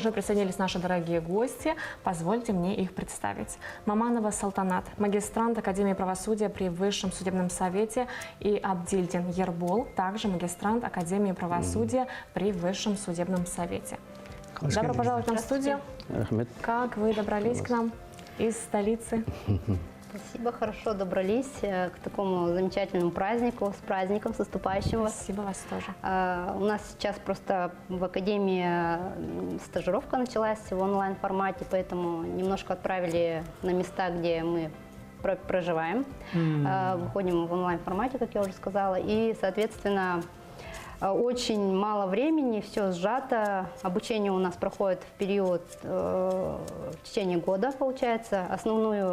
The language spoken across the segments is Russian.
Уже присоединились наши дорогие гости. Позвольте мне их представить. Маманова Салтанат, магистрант Академии правосудия при Высшем судебном совете, и Абдильдин Ербол, также магистрант Академии правосудия при Высшем судебном совете. Добро пожаловать к нам в студию. Как вы добрались к нам из столицы? Спасибо, хорошо добрались к такому замечательному празднику. С праздником, с наступающим вас. Спасибо, вас тоже. У нас сейчас просто в Академии стажировка началась в онлайн-формате, поэтому немножко отправили на места, где мы проживаем. Выходим в онлайн-формате, как я уже сказала, и, соответственно, очень мало времени, все сжато. Обучение у нас проходит в период в течение года, получается. Основное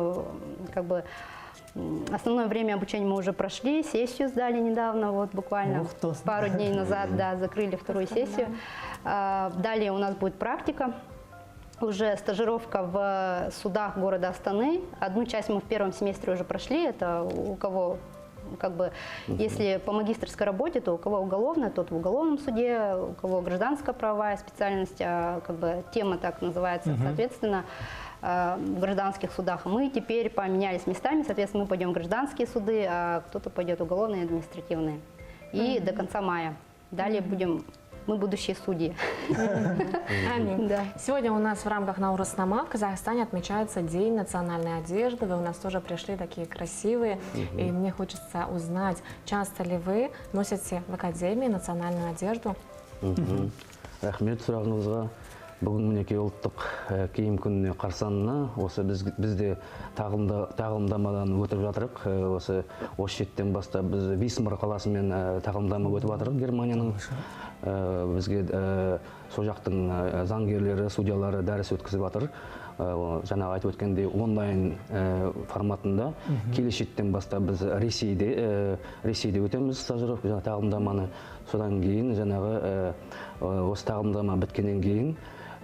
время обучения мы уже прошли, сессию сдали недавно, вот буквально пару дней назад, да, закрыли вторую сессию. Далее у нас будет практика, уже стажировка в судах города Астаны. Одну часть мы в первом семестре уже прошли, это у кого... Если по магистерской работе, то у кого уголовная, тот в уголовном суде, у кого гражданско-правовая специальность, тема так называется, соответственно, в гражданских судах. Мы теперь поменялись местами, соответственно, мы пойдем в гражданские суды, а кто-то пойдет в уголовные и административные. И до конца мая. Далее мы будущие судьи. Аминь. Да. Сегодня у нас в рамках Наурыз-Нама в Казахстане отмечается День национальной одежды. Вы у нас тоже пришли такие красивые. И мне хочется узнать, часто ли вы носите в Академии национальную одежду? Рахмет сұрағыңызға. Бүгін мінекей ұлттық киім күніне қарсаңына осы бізде тағылымдамадан өтіп жатырық. Осы шеттен бастап біз Висмар қаласымен тағылымдама өтіп жатырық Германияның. Бізге сол жақтың заңгерлері, судьялары дәріс өткізіп жатыр. Жаңа айтып өткендей онлайн форматында келешектен бастап біз Ресейде өтеміз стажировка тағылымдаманы. Содан кейін жаңағы осы тағылымдама біткеннен кейін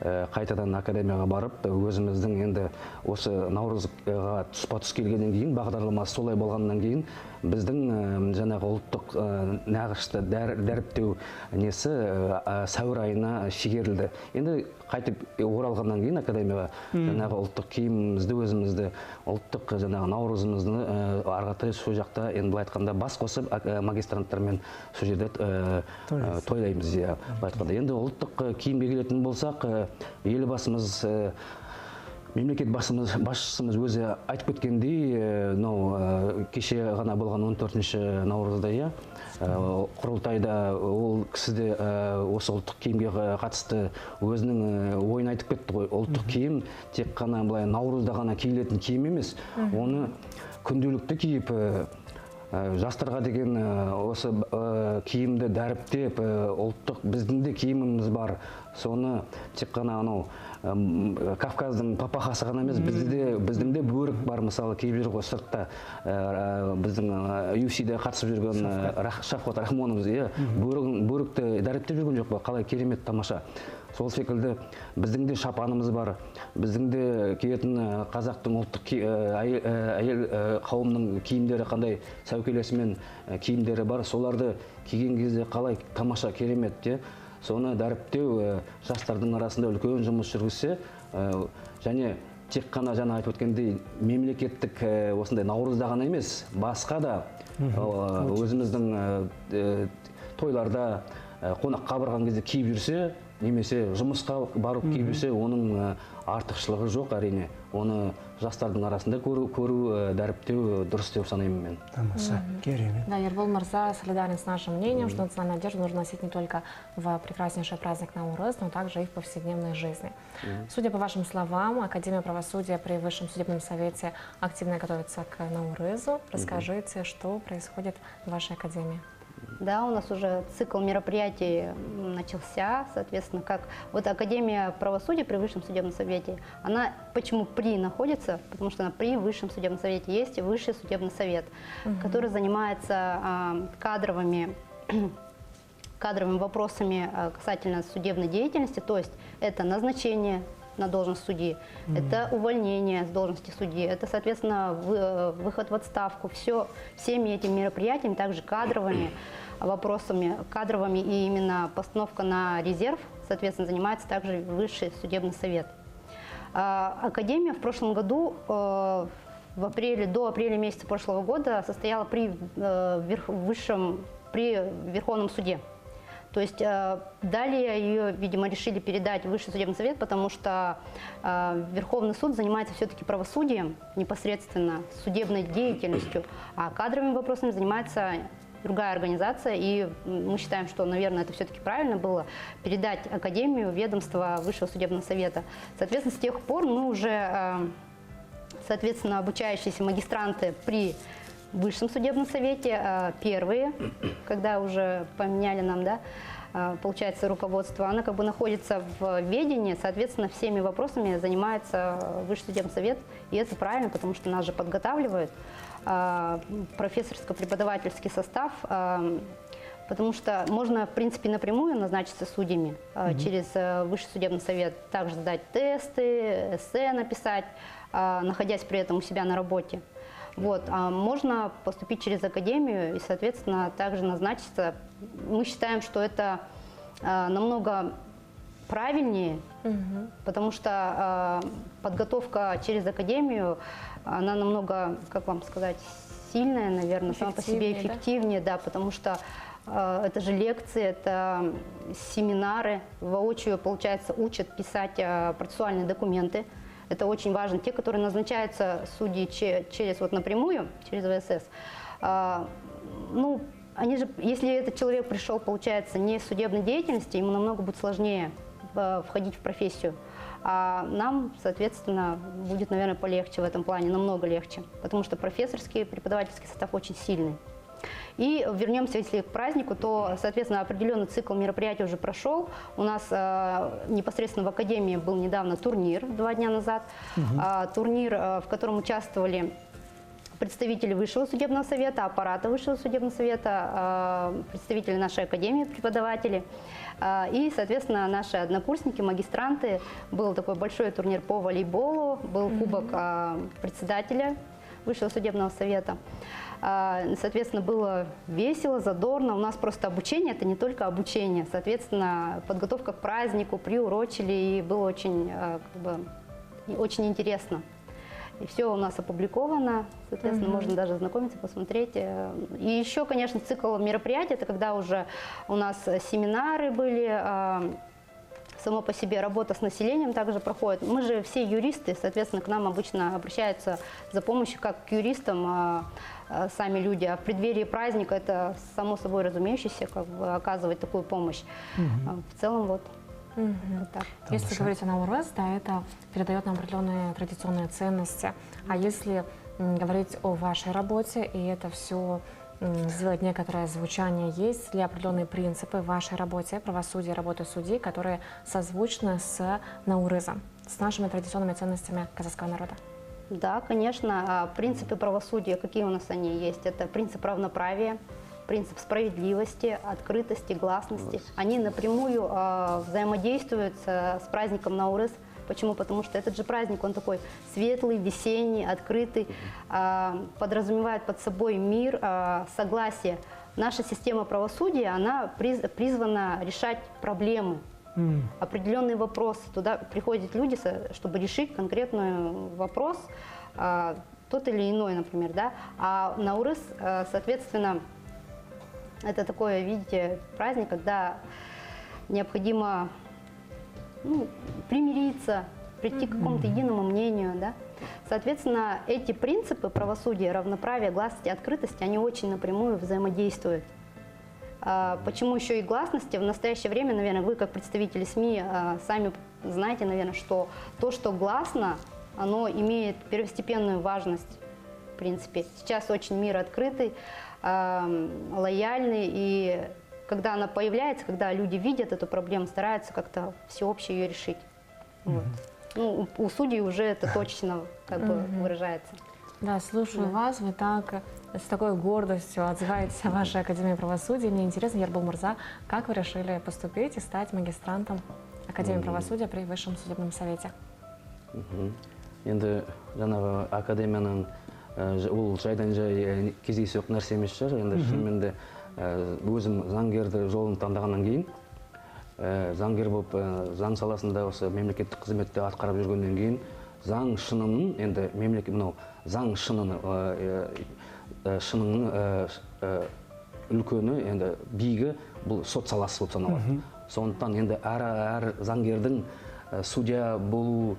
қайтадан академияға барып, өзіміздің енді осы Наурызға тұспа-тұс келгеннен кейін, бағдарламасы солай болғаннан кейін, біздің жаңағы ұлттық нағышты дәріптеу несі сәуір айына шегерілді. Енді қайтып оралғаннан кейін академияға жаңағы ұлттық киімімізді, өзімізді, ұлттық жаңағы Наурызымызды арғатай сол жақта, енді былай айтқанда бас қосып магистранттармен сол жерде тойлаймыз. Енді ұлттық киімге келетін болсақ, елбасымыз, мемлекет басшысымыз өзі айтып кеткендей, кеше ғана болған 14-ші Наурызда, құрылтайда ол кісіде осы ұлттық киімге қатысты өзінің ойын айтып кетті ғой. Ұлттық киім тек қана былай Наурызда ғана киілетін киім емес, оны күнделікті киіп, жастарға деген осы киімді дәріптеп, ұлттық біздің де киіміміз бар. Соны тек қана Кавказдың папахасы ғана емес, біздің де бөрік бар, мысалы киіп жүр ғой сыртта. Біздің UFC-де қатысып жүрген Шахват Рахмонымыз бөрікті дәріптеп жүрген жоқ па, қалай керемет, тамаша. Сол секілді біздің де шапанымыз бар, біздің де киетін қазақтың ұлттық әйел қауымның киімдері қандай сәукелесімен киімдері бар, соларды киген кезде қалай тамаша, керемет. Соны дәріптеу жастардың арасында үлкен жұмыс жүргізсе, және тек қана жаңа айтып өткендей мемлекеттік осындай Наурызда ғана емес, басқа да өзіміздің тойларда қонаққа барған кезде киіп жүрсе, немесе жұмысқа барып киіп жүрсе, оның артықшылығы жоқ, әрине. Оны жастардың арасында көру, дәріптеу дұрыс деп санаймын мен. Тамаша, керемет. Да, Ербол Мырза солидарен с нашим мнением, что национальную одежду нужно носить не только в прекраснейший праздник Наурыз, но также и в повседневной жизни. Судя по вашим словам, Академия правосудия при Высшем судебном совете активно готовится к Наурызу. Расскажите, что происходит в вашей академии? Да, у нас уже цикл мероприятий начался, соответственно, как вот Академия правосудия при Высшем судебном совете, она почему при находится, потому что она при Высшем судебном совете есть Высший судебный совет, который занимается кадровыми вопросами касательно судебной деятельности, то есть это назначение на должность судьи, это увольнение с должности судьи, это, соответственно, выход в отставку. Всеми этими мероприятиями, также кадровыми вопросами, кадровыми и именно постановка на резерв, соответственно, занимается также Высший судебный совет. Академия в прошлом году, до апреля месяца прошлого года, состояла при Верховном суде. То есть далее ее, видимо, решили передать в Высший судебный совет, потому что Верховный суд занимается все-таки правосудием, непосредственно судебной деятельностью, а кадровыми вопросами занимается другая организация. И мы считаем, что, наверное, это все-таки правильно было передать Академию в ведомство Высшего судебного совета. Соответственно, с тех пор мы уже, соответственно, обучающиеся магистранты при Высшем судебном совете, первые, когда уже поменяли нам, да, получается, руководство, она как бы находится в ведении, соответственно, всеми вопросами занимается Высший судебный совет, и это правильно, потому что нас же подготавливают профессорско-преподавательский состав, потому что можно, в принципе, напрямую назначиться судьями через Высший судебный совет, также сдать тесты, эссе написать, находясь при этом у себя на работе. Вот. А можно поступить через Академию и, соответственно, также назначиться. Мы считаем, что это намного правильнее, потому что подготовка через Академию, она намного, как вам сказать, сильная, наверное, сама по себе эффективнее, да, потому что это же лекции, это семинары, воочию, получается, учат писать процессуальные документы. Это очень важно. Те, которые назначаются судьи через вот напрямую, через ВСС, ну, они же, если этот человек пришел, получается, не из судебной деятельности, ему намного будет сложнее входить в профессию. А нам, соответственно, будет, наверное, полегче в этом плане, намного легче, потому что профессорский, преподавательский состав очень сильный. И вернемся, если к празднику, то, соответственно, определенный цикл мероприятий уже прошел. У нас непосредственно в Академии был недавно турнир 2 дня назад. Турнир, в котором участвовали представители Высшего судебного совета, аппарата Высшего судебного совета, представители нашей Академии, преподаватели. И, соответственно, наши однокурсники, магистранты. Был такой большой турнир по волейболу, был кубок председателя Высшего судебного совета. Соответственно, было весело, задорно. У нас просто обучение – это не только обучение. Соответственно, подготовка к празднику, приурочили, и было очень, как бы, очень интересно. И все у нас опубликовано, соответственно, можно даже ознакомиться, посмотреть. И еще, конечно, цикл мероприятий – это когда уже у нас семинары были, само по себе работа с населением также проходит. Мы же все юристы, соответственно, к нам обычно обращаются за помощью как к юристам сами люди. А в преддверии праздника это само собой разумеющееся, как бы, оказывать такую помощь. В целом вот. Вот так. Если говорить о Наурыз, да, это передает нам определенные традиционные ценности. А если говорить о вашей работе, и это все сделать некоторое звучание, есть ли определенные принципы в вашей работе, правосудии, работы судей, которые созвучны с Наурызом, с нашими традиционными ценностями казахского народа? Да, конечно. Принципы правосудия, какие у нас они есть? Это принцип равноправия, принцип справедливости, открытости, гласности. Они напрямую взаимодействуют с праздником Наурыз. Почему? Потому что этот же праздник, он такой светлый, весенний, открытый, подразумевает под собой мир, согласие. Наша система правосудия, она призвана решать проблемы, определенные вопросы. Туда приходят люди, чтобы решить конкретный вопрос, тот или иной, например. Да? А Наурыз, соответственно, это такое, видите, праздник, когда необходимо примириться, прийти к какому-то единому мнению. Да? Соответственно, эти принципы правосудия, равноправия, гласности, открытости, они очень напрямую взаимодействуют. Почему еще и гласности? В настоящее время, наверное, вы как представители СМИ сами знаете, наверное, что то, что гласно, оно имеет первостепенную важность. В принципе, сейчас очень мир открытый, лояльный, и когда она появляется, когда люди видят эту проблему, стараются как-то всеобще ее решить. Вот. Ну, у судей уже это точно как бы выражается. Да, слушаю вас, вы так с такой гордостью отзываетесь о вашей Академии правосудия. Мне интересно, Ербол Мырза, как вы решили поступить и стать магистрантом Академии правосудия при Высшем судебном совете? Енді жаңағы академияның ол жайдан жай кездейсоқ нәрсе емес шығар. Енді шынымен де өзім заңгерді жолын таңдағаннан кейін заңгер болып, заң саласында осы мемлекеттік қызметте атқарып жүргеннен кейін, заң шынының, енді мынау заң шынының үлкені, енді биігі бұл сот саласы болып саналады. Сондықтан енді әр заңгердің судья болу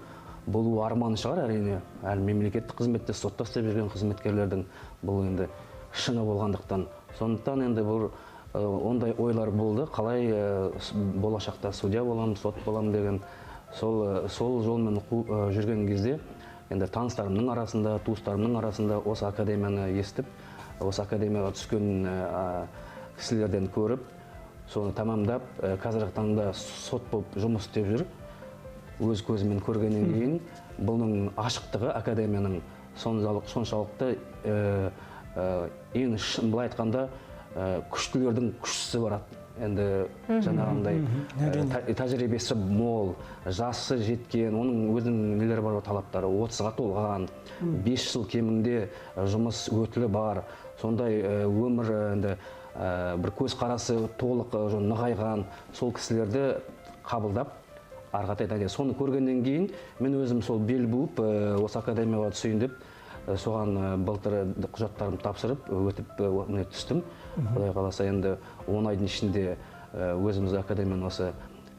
арманы шығар, әрине. Әлі мемлекеттік қызметте сотта істеп жүрген қызметкерлердің бұл енді шыңы болғандықтан. Сондықтан енді бұл ондай ойлар болды, қалай болашақта судья боламын, сот боламын деген. Сол жолмен жүрген кезде енді таныстарымның арасында, туыстарымның арасында осы академияны естіп, осы академияға түскен кісілерден көріп, соны тамамдап, қазіргі таңда сот болып жұмыс істеп жүр. Өз көзімен көргеннен кейін, бұның ашықтығы академияның соншалықты, былай айтқанда, күштілердің күштісі барады. Енді жаңағындай тәжірибесі мол, жасы жеткен, оның өзінің нелері бар талаптары, 30-ға толған, 5 жыл кемінде жұмыс өтілі бар. Сондай өмір бір көз қарасы толық нығайған сол кісілерді қабылдап, арғатай соны көргеннен кейін, мен өзім сол бел буып, осы академияға түсейін деп, соған былтыр құжаттарымды тапсырып, өтіп түстім. Құдай қаласа енді 10 айдың ішінде өзіміз академияның осы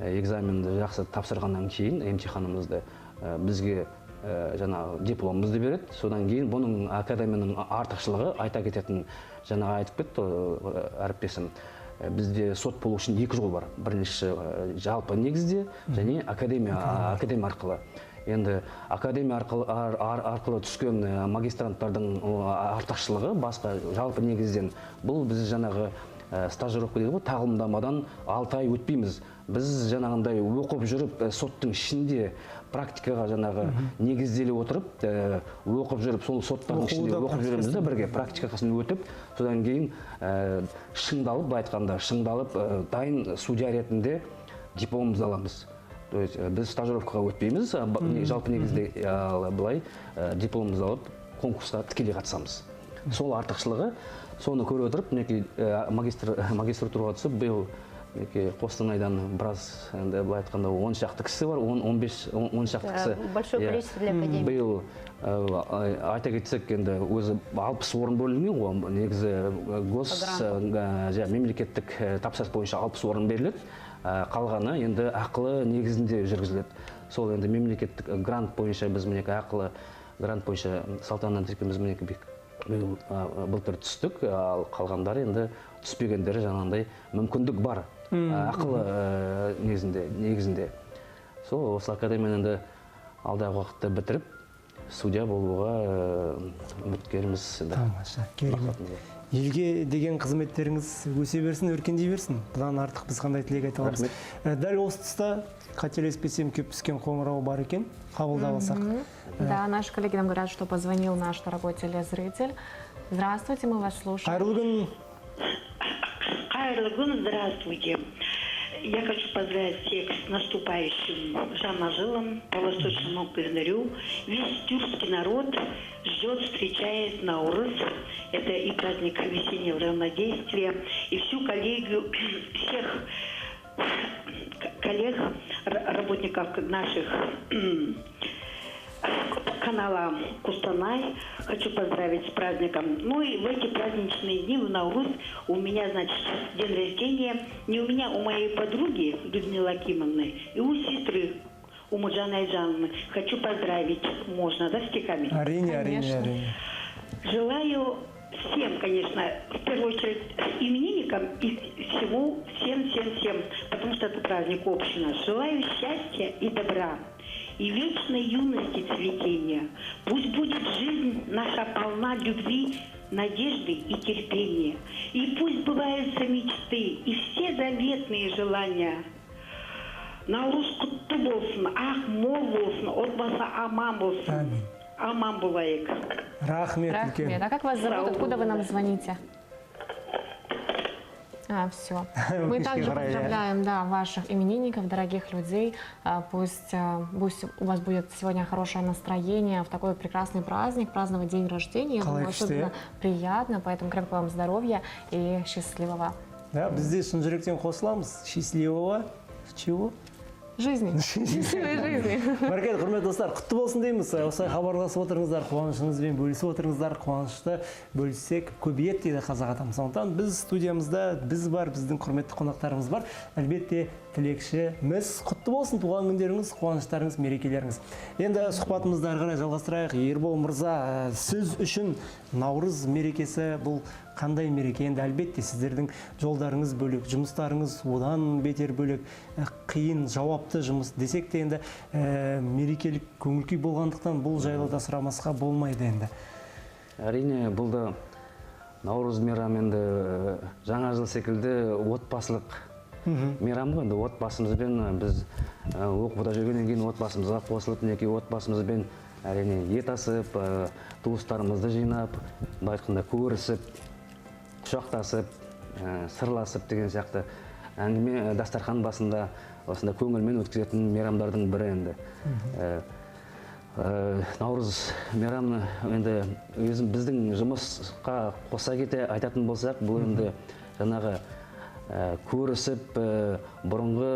экзаменді жақсы тапсырғаннан кейін, емтиханымызды бізге дипломымызды береді. Содан кейін бұның академияның артықшылығы айта кететін, жаңа айтып кетті әріптесім, бізде сот болу үшін 2 жол бар. Бірінші жалпы негізде және академия арқылы. Енді академия арқылы түскен магистранттардың артықшылығы басқа жалпы негізден. Бұл біз жаңағы стажировка дейді ғой, тағылымдамадан 6 ай өтпейміз. Біз жаңағындай оқып жүріп, соттың ішінде практикаға жаңағы негізделі отырып, оқып жүріп, сол соттардың ішінде оқып жүреміз де бірге практикасын өтіп, содан кейін шыңдалып, айтқанда, шыңдалып, дайын судья ретінде дипломымызды аламыз. То есть біз стажировкаға өтпейміз, жалпы негізде былай дипломымызды алып, конкурсқа тікелей қатысамыз. Сол артықшылығы, соны көріп отырып, магистратураға түсіп, биыл Қостанайдан біраз, былай айтқанда, 10 шақты кісі бар, 10 шақты кісі. Большое количество для академии. Биыл айта кетсек, енді өзі 60 орын бөлінген ғой, негізі мемлекеттік тапсырыс бойынша 60 орын беріледі. Қалғаны енді ақылы негізінде жүргізіледі. Сол енді мемлекеттік грант бойынша біз ақылы грант бойынша Салтанат екеуміз былтыр түстік, ал қалғандары енді түспегендері жаңағындай мүмкіндік бар ақылы негізінде. Сол осы академияны енді алдағы уақытта бітіріп, судья болуға үміткеріміз. Тамаша, керемет. Елге деген қызметтеріңіз өсе берсін, өркендей берсін. Бұдан артық біз қандай тілек айта аламыз. Дәл осы тұста қателеспесем көп түскен қоңырау бар екен, қабылдап алсақ. Да, наши коллеги нам говорят, что позвонил наш дорогой телезритель. Здравствуйте, мы вас слушаем. Қайырлы күн. Қайырлы күн, здравствуйте. Я хочу поздравить всех с наступающим Жан-Мажилом, по восточному календарю. Весь тюркский народ ждет, встречает Наурыз. Это и праздник весеннего равнодействия, и всю коллегию, всех коллег, работников наших канала Кустанай хочу поздравить с праздником. Ну и в эти праздничные дни, в Наурыз, у меня, значит, день рождения. Не у меня, у моей подруги Людмилы Акимовны и у сестры Умуджаны Айжановны. Хочу поздравить. Можно, да, стихами? Арине. Желаю всем, конечно, в первую очередь именинникам и всем, потому что это праздник общий наш. Желаю счастья и добра. И вечной юности цветения. Пусть будет жизнь наша полна любви, надежды и терпения. И пусть сбываются мечты и все заветные желания. Наурыз құтты болсын, ақ мол болсын, отбасы аман болсын. Аман болайық. Рахмет. А как вас зовут? Откуда вы нам звоните? Все. Мы также поздравляем, ваших именинников, дорогих людей. Пусть у вас будет сегодня хорошее настроение в такой прекрасный праздник, праздновать день рождения. Я думаю, особенно приятно, поэтому крепкого вам здоровья и счастливого. Да, біз де шын жүректен қосыламыз. Счастливого. Чего? Жизни. Счастливой жизни. Бәрекелді, құрметті достар, құтты болсын дейміз. Осылай хабарласып отырыңыздар, қуанышыңызбен бөлісіп отырыңыздар, қуанышты бөліссек көбейеді дейді қазақ атамыз. Сондықтан біз студиямызда біз бар, біздің құрметті қонақтарымыз бар. Әлбетте тілекшіміз. Құтты болсын туған күндеріңіз, қуаныштарыңыз, мерекелеріңіз. Енді сұхбатымызды ары қарай жалғастырайық. Ербол мырза, сіз үшін Наурыз мерекесі бұл қандай мереке? Енді әлбетте сіздердің жолдарыңыз бөлек, жұмыстарыңыз одан бетер бөлек, қиын, жауапты жұмыс десек те енді мерекелік көңіл-күй болғандықтан бұл жайлы да сұрамасқа болмайды енді. Әрине, бұл да Наурыз мейрамы енді жаңа жыл секілді отбасылық мейрам ғой. Енді отбасымызбен біз оқуда жүргеннен кейін отбасымызға қосылып, мінекей отбасымызбен әрине ет асып, туыстарымызды жинап, былай айтқанда көрісіп, құшақтасып, сырласып деген сияқты әңгіме дастархан басында осында көңілмен өткізетін мейрамдардың бірі енді. Наурыз мейрамы енді біздің жұмысқа қоса кете айтатын болсақ, бұл енді жаңағы көрісіп, бұрынғы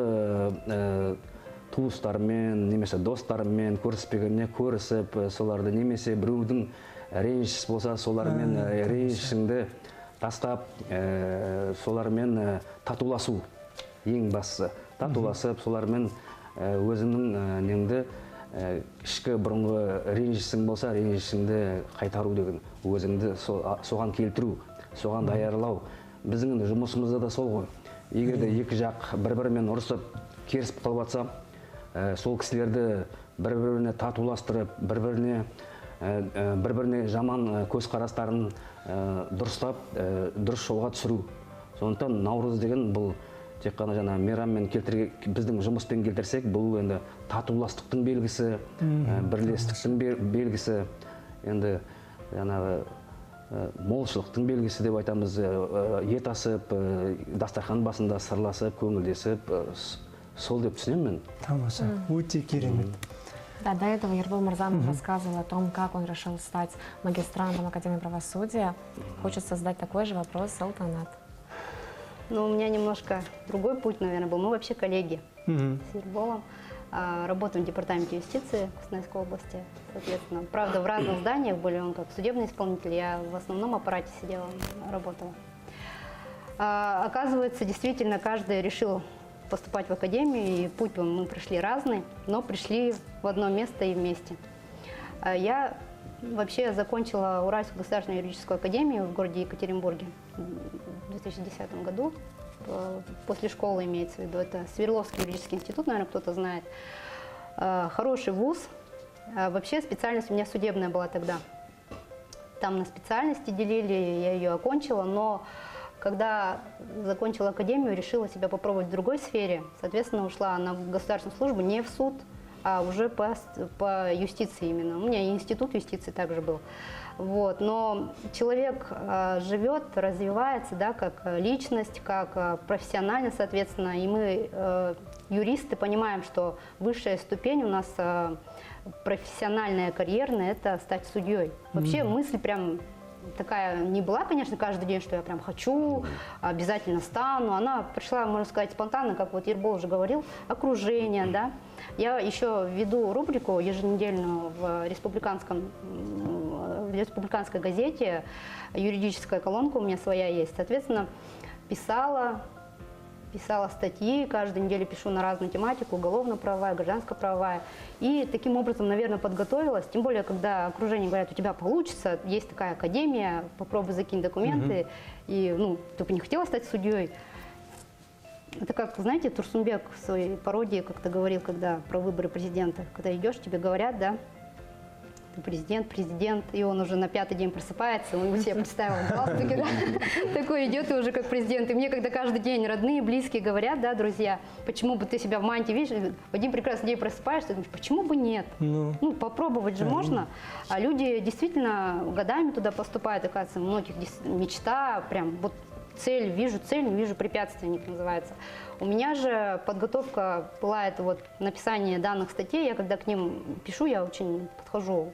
туыстармен, немесе достарымен көріспегеніне көрісіп, соларды немесе біреудің ренжіс болса, солармен ренжішіңді тастап, солармен татуласу ең бастысы. Татуласып, солармен өзіңнің неңді ішкі бұрынғы ренжісің болса, ренжішіңді қайтару деген, өзіңді соған келтіру, соған даярлау. Біздің жұмысымызда да сол ғой. Егер де екі жақ бір-бірімен ұрысып, керісіп қалып жатса, сол кісілерді бір-біріне татуластырып, бір-біріне жаман көзқарастарын дұрыстап, дұрыс жолға түсіру. Сондықтан Наурыз деген бұл тек қана жаңа мейраммен біздің жұмыспен келтірсек, бұл енді татуластықтың белгісі, бірлестіктің белгісі, енді жаңағы молшылықтың белгісі деп айтамыз. Ет асып, дастархан басында сырласып, көңілдесіп, сол деп түсінемін мен. Тамаша, өте керемет. Да, до этого Ербол Мырза нам рассказывал о том, как он решил стать магистрантом Академии правосудия. Хочется задать такой же вопрос Салтанат. Ну, у меня немножко другой путь, наверное, был. Мы вообще коллеги с Ерболом. Работаем в департаменте юстиции Костанайской области, соответственно. Правда, в разных зданиях были, он как судебный исполнитель, я в основном аппарате сидела, работала. Оказывается, действительно, каждый решил поступать в академию, и путь мы пришли разный, но пришли в одно место и вместе. Я вообще закончила Уральскую государственную юридическую академию в городе Екатеринбурге в 2010 году. После школы имеется в виду. Это Свердловский юридический институт, наверное, кто-то знает. Хороший вуз. Вообще специальность у меня судебная была тогда. Там на специальности делили, я ее окончила, но когда закончила академию, решила себя попробовать в другой сфере. Соответственно, ушла на государственную службу не в суд, а уже по юстиции именно. У меня и институт юстиции также был. Вот. Но человек живет, развивается, да, как личность, как профессионально, соответственно. И мы, юристы, понимаем, что высшая ступень у нас профессиональная, карьерная – это стать судьей. Вообще мысль прям такая не была, конечно, каждый день, что я прям хочу, обязательно стану. Она пришла, можно сказать, спонтанно, как вот Ербол уже говорил, окружение, да. Я еще веду рубрику еженедельную в республиканской газете, юридическая колонка у меня своя есть. Соответственно, писала статьи, каждую неделю пишу на разную тематику, уголовно-правовая, гражданско-правовая. И таким образом, наверное, подготовилась. Тем более, когда окружение говорят, у тебя получится, есть такая академия, попробуй закинь документы. И, ты бы не хотела стать судьей. Это как, знаете, Турсунбек в своей пародии как-то говорил, когда про выборы президента. Когда идешь, тебе говорят, да, ты президент, и он уже на 5-й день просыпается, он себе представил галстуки, да, такой идет и уже как президент. И мне, когда каждый день родные, близкие говорят, да, друзья, почему бы ты себя в мантии видишь, в один прекрасный день просыпаешься, думаешь, почему бы нет? Попробовать же можно. А люди действительно годами туда поступают, оказывается, у многих мечта, прям вот цель, не вижу препятствий, это называется. У меня же подготовка была, это вот написание данных статей, я когда к ним пишу, я очень подхожу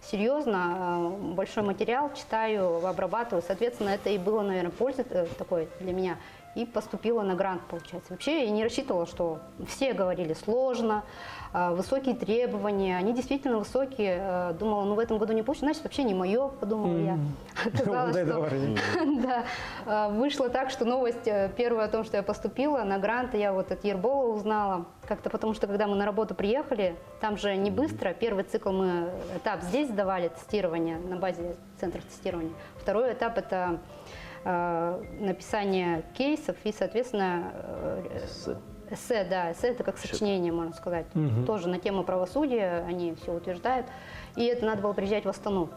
серьезно, большой материал читаю, обрабатываю, соответственно, это и было, наверное, польза такой для меня. и поступила на грант, получается. Вообще я не рассчитывала, что все говорили сложно, высокие требования, они действительно высокие. Думала, ну в этом году не получится, значит вообще не мое, подумала я. Оказалось, что да, вышло так, что новость первая о том, что я поступила на грант, я вот от Ербола узнала. Как-то потому, что когда мы на работу приехали, там же не быстро. Первый цикл мы этап здесь сдавали, тестирование на базе центров тестирования. Второй этап – это написание кейсов и, соответственно, эссе, да, эссе это как сочинение, можно сказать. Тоже на тему правосудия, они все утверждают. И это надо было приезжать в Астану.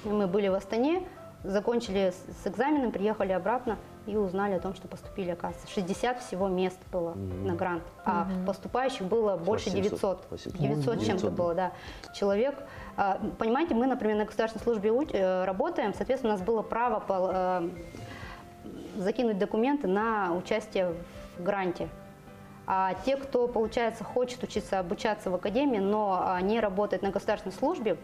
И мы были в Астане, закончили с экзаменом, приехали обратно и узнали о том, что поступили, оказывается. 60 всего мест было на грант, а поступающих было больше 900. 900 чем-то было, да, человек. Понимаете, мы, например, на государственной службе работаем, соответственно, у нас было право закинуть документы на участие в гранте. А те, кто, получается, хочет учиться, обучаться в академии, но не работает на государственной службе,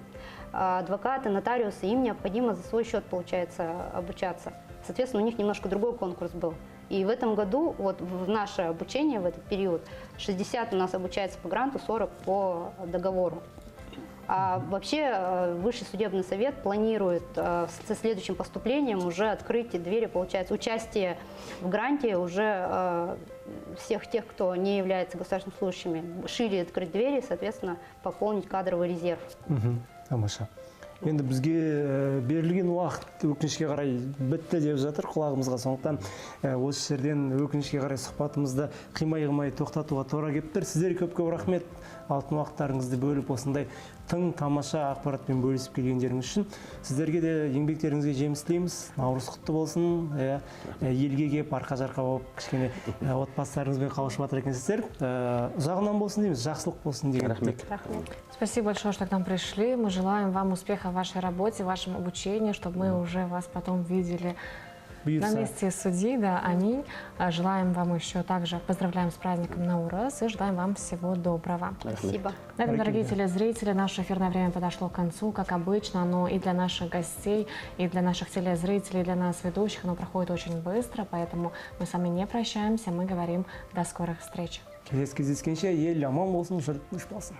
адвокаты, нотариусы, им необходимо за свой счет, получается, обучаться. Соответственно, у них немножко другой конкурс был. И в этом году, вот в наше обучение, в этот период, 60 у нас обучается по гранту, 40 по договору. А вообще Высший судебный совет планирует со следующим поступлением уже открыть двери, получается, участие в гранте уже всех тех, кто не является государственными служащими, шире открыть двери, соответственно, пополнить кадровый резерв. Тамаша. Енді бізге берілген уақыт өкінішке қарай бітті деп жатыр құлағымызға, сондықтан осы жерден өкінішке қарай сұхбатымызды қимай тоқтатуға тура келіп тұр. Сіздерге көп рахмет, алтын уақыттарыңызды бөліп осындай тың тамаша ақпаратпен бөлісіп келгендеріңіз үшін. Сіздерге де еңбектеріңізге жеміс тілейміз, наурыз құтты болсын, елге келіп арқа-жарқа болып кішкене отбасыларыңызбен қауышып жатыр екенсіздер. Ұзағынан болсын дейміз, жақсылық болсын деген. Рахмет. Спасибо большое, что к нам пришли. Мы желаем вам успеха в вашей работе, в вашем обучении, чтобы мы уже вас потом видели на месте судьи. Да, аминь. Желаем вам еще также, поздравляем с праздником Наурыз и желаем вам всего доброго. Спасибо. На этом, дорогие телезрители, наше эфирное время подошло к концу, как обычно, но и для наших гостей, и для наших телезрителей, и для нас, ведущих, оно проходит очень быстро, поэтому мы с вами не прощаемся, мы говорим до скорых встреч. Келесі кездескенше ел аман болсын, жұрт тыныш болсын.